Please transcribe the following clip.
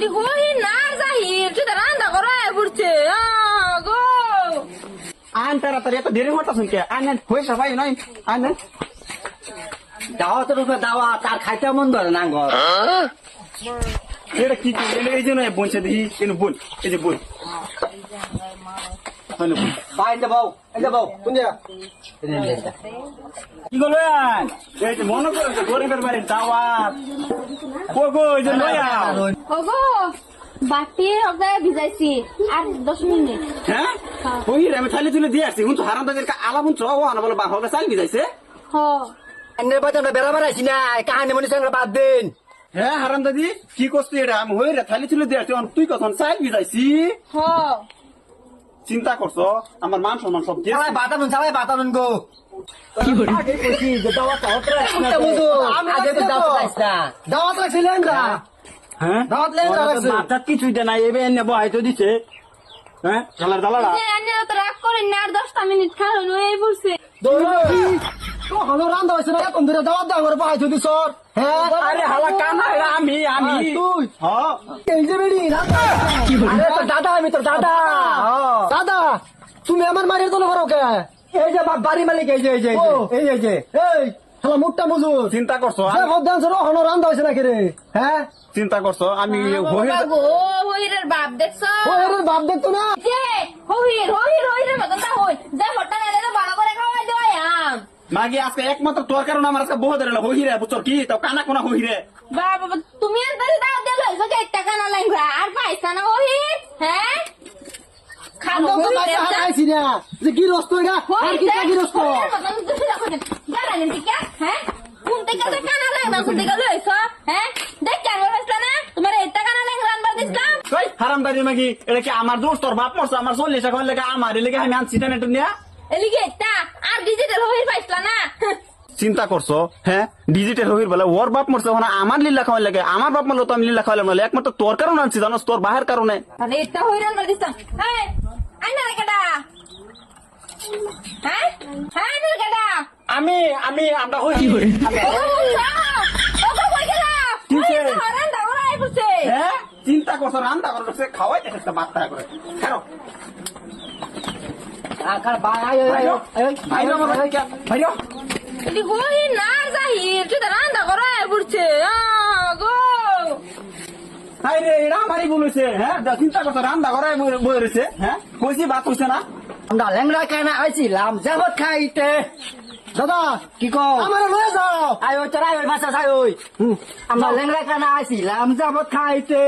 এটি হই না জাহির তুই রান্না করে বুঝছে গো আন তাড়াতাড়ি এত দেরি হতা শুনকে আনেন হয়ে সবাই নয় আনেন দাওয়াতের উপরে দাওয়া তার খাইতে মন ধরে না ঘর এটা কি করলে এই জন্য বলছে দেখি কেন বল এই যে বল বাইরে বউ এই যে বউ কোন জায়গা কি করলো এই যে মনে করে গরিবের বাড়ি দাওয়াত গো এই যে লয়া ওগো বাটি অগায় ভিজাইছি আর 10 মিনিট হ্যাঁ ওই রে আমি থালি তুলে দিয়ে আসছি হুন তো হারাম দাদের আলা বুন চো না বলে বা হবে চাল বিজাইছে হ এনে বাজে আমরা বেড়াবার আছি না কাহানি মনে সঙ্গে বাদ দিন হ্যাঁ হারাম দাদি কি করছিস এটা আমি হই রে থালি তুলে দিয়ে আসছি তুই কখন চাল বিজাইছি হ চিন্তা করছো আমার মান সম্মান সব গেছে সবাই বাতানুন গো কি করি আগে কইছি যে দাওয়াত হতরে আগে তো দাওয়াত চাইছ না দাওয়াত রাখছিলেন না হ্যাঁ দাওয়াত লেন রাখছে মাথা কিছুই দে না এবে এনে বহাইতো দিছে হ্যাঁ চালার দালাড়া যে এনে তো রাগ করে না আর 10 মিনিট খাওন এই বলছে তো হলো রান্দা হইছে না কোন ধরে দাওয়াত দাও করে পাইছো দি সর হ্যাঁ আরে হালা কানা এরা আমি তুই হ্যাঁ এই যে বেড়ি রান্দা আরে তো দাদা আমি তো দাদা দাদা তুমি আমার মারির দল করো কে এই যে বাড়ি মালিক এই যে এই যে এই যে এই শালা মুটটা মজুর চিন্তা করছো যে ভদ্দান সর হলো রান্দা হইছে না কি রে হ্যাঁ চিন্তা করছো আমি গো হইরের বাপ দেখছো ওরে বাপ দেখতো না যে হইরের মতন তা হই যে হট্টা নেলে বড় করে খাওয়াই দয়াম মাগি আজকে একমাত্র তোর কারণে আমার আজকে বহু ধরে হইরে বুঝছো কি তো কানা কোনা হইরে বাবা তুমি আর দাও দিল হইছো যে টাকা না লাগা আর পয়সা না হইর হ্যাঁ খাবো আমরা তো হারাইছি না যে কি রস্ত এটা আর কি কি রস্ত জানেন ঠিক হ্যাঁ কোন থেকে তো কানা লাগা কোন থেকে লইছো হ্যাঁ দেখ কেন হইছ না তোমার এই টাকা না লাগা রানবার দিছলাম কই হারামদারি মাগি এটা কি আমার দোষ তোর বাপ মরছে আমার 40 টাকা লাগে আমার লেগে আমি আনছি না এটা নিয়া এলিগে এটা আর ডিজিটাল হইর পাইছলা না চিন্তা করছো হ্যাঁ ডিজিটাল হইর বলে ওর বাপ মরছে ওখানে আমার লীলা খাওয়াই লাগে আমার বাপ মরলো তো আমি লীলা খাওয়াইলাম না একমাত্র তোর কারণে আনছি জানো তোর বাহের কারণে আরে এটা হইর রানবার দিছলাম এই আইনা কেডা হ্যাঁ হ্যাঁ আইনা কেডা আমি আমরা হই কি করে হ্যাঁ চিন্তা করছো রান্না করে খাওয়াই একটা বাচ্চা করে খাও আকার ভাই আয় ভাইও হাই রে এরা আমারই বলেছে হ্যাঁ চিন্তা করছো রান্না করে বই রয়েছে হ্যাঁ কইছি বাত হইছে না আমরা লেংরা খানা আইছিলাম যাবত খাইতে দাদা কি কও আমার লয়ে যাও আয় ওই তোরা ওই বাসা যাই ওই আমরা লেংরা খানা আইছিলাম যাবত খাইতে